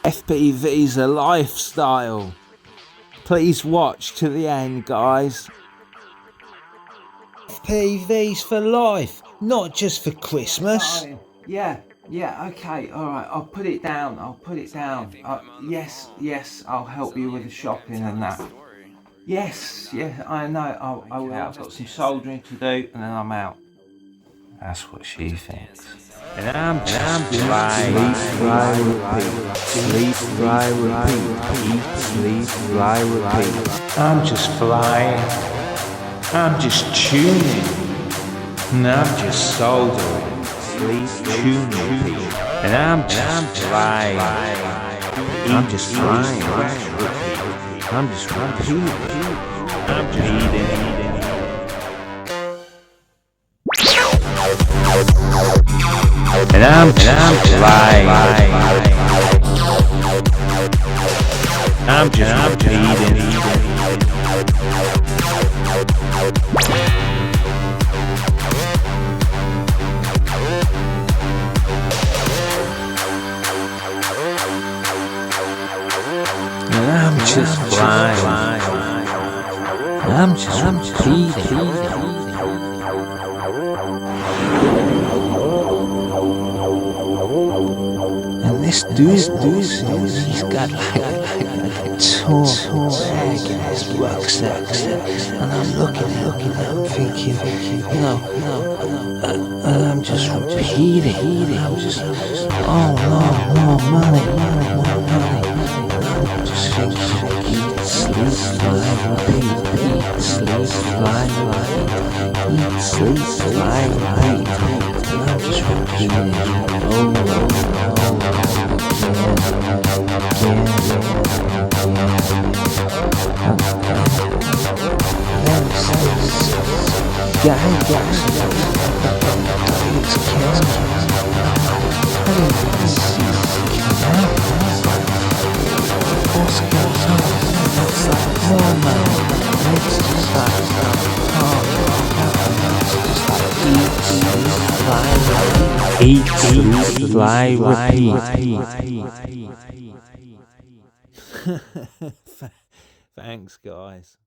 FPV's a lifestyle. Please watch to the end, guys. FPV's for life, not just for Christmas. Yeah, okay, alright, I'll put it down, yes, I'll help you with the shopping and that. Yes, I know, I will. I've got some soldering to do and then I'm out. That's what she thinks. And I'm just flying. Sleep, fly, repeat. Sleep, fly, repeat. Eat, sleep, fly, repeat. I'm just flying. I'm just tuning. And I'm just soldering. Sleep, tune, repeat. And I'm just flying. I'm just flying. I'm just repeating. I'm just eating. And I'm flying. I'm just repeating. And I'm just flying. I'm just repeating. And this dude, he's got like a tall bag in his rucksack, and I'm looking at him thinking, and I'm just repeating, I'm just, oh no, more money, I'm just thinking, eat, sleep, fly, repeat, eat, sleep, fly, repeat, eat, sleep, fly, repeat. I'm just repeating, eat, sleep, fly, repeat. Thanks, guys.